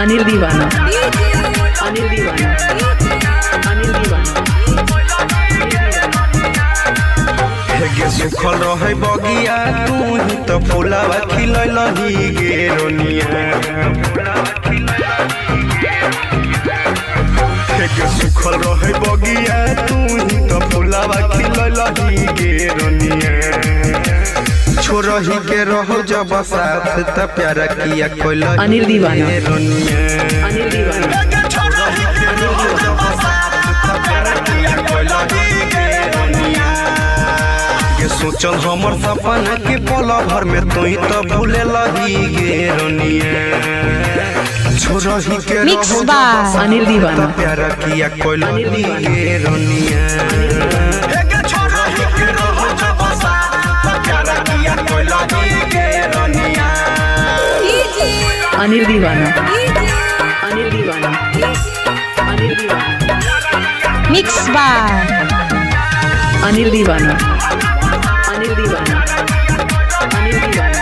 अनिल दीवाना, अनिल दीवाना, अनिल दीवाना। हेगे सुखल रहे बगिया तू ही तो फुलावा खिलैलही गे रोनिया। हेगे सुखल रहे बगिया तू ही तो फुलावा खिलैलही गे रोनिया। छोरही के रहो जब साथ त प्यारा किया कोई अनिल दीवाना, रोनिया। अनिल दीवाना। छोरही के रहो जब साथ त प्यारा किया कोई गे रोनिया। ये सोचल हमर सपना के पल भर में तू तो भूले लही गे रोनिया। छोरही के मिक्स बाय अनिल दीवाना, प्यारा किया कोई गे रोनिया। अनिल दीवाना, अनिल दीवाना, अनिल दीवाना। मिक्स बाय अनिल दीवाना, अनिल दीवाना, अनिल दीवाना।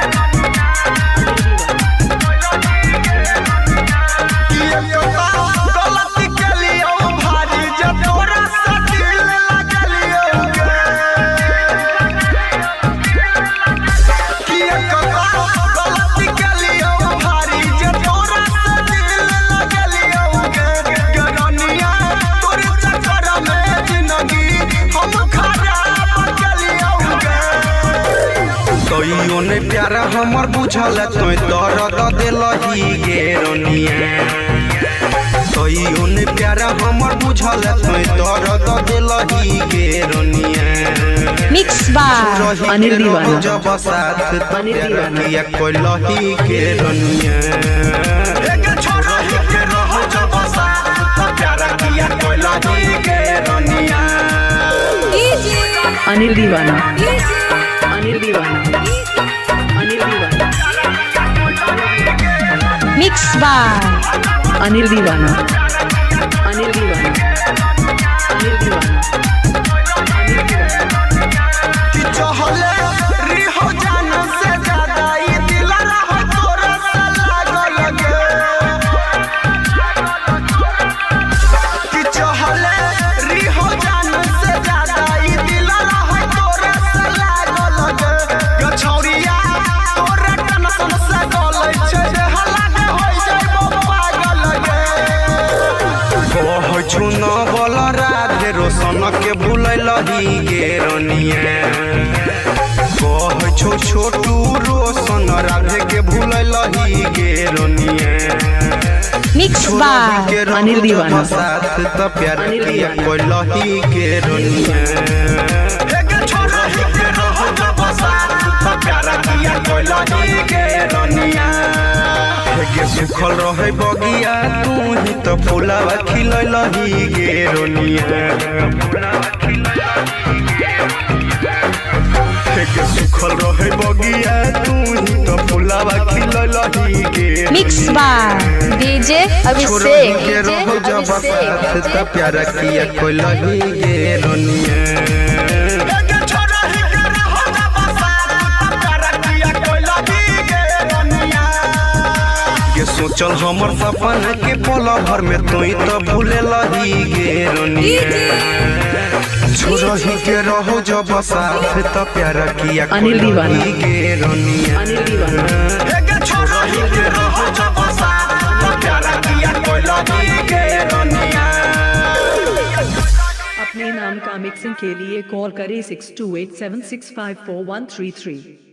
ने प्यारा हमर बुझल तो दर्द दिलही गे रोनिया। ने प्यारा हमर बुझल तो दर्द दिलही गे रोनिया। मिक्स बाय अनिल दीवाना, जब साथ प्यारा किया कोई लही गे रोनिया। अनिल दीवाना, अनिल दीवाना, अनिल दीवाना। मिक्स बाय अनिल दीवाना, अनिल दीवाना, अनिल दीवाना। छुना बोल राधे रोशन के भूलही गे रोनिया। कह छो छोटू रोशन राधे के भूलही गे रोनिया। मिक्स बाय अनिल दीवाना, साथ त प्यार किया कोई लही गे रोनिया। हेगे सुखल रहे बगिया तू ही तो फुलावा खिलैलही गे रोनिया। हेगे सुखल रहे बगिया तू ही तो फुलावा खिलैलही गे। मिक्स बाय डीजे अभिषेक के रहो जब साथ त प्यारा किया कोई लही गे रोनिया। सोचल हमर सपना के पल भर में तू तो भूले लही गे रोनिया। छोरही के रहो जब साथ त प्यारा किया अनिल दीवाना, गे रोनिया। अनिल दीवाना। छोरही के रहो जब साथ त प्यारा किया कोई लही गे रोनिया। अपने नाम का मिक्सिंग के लिए कॉल करें 6287654133।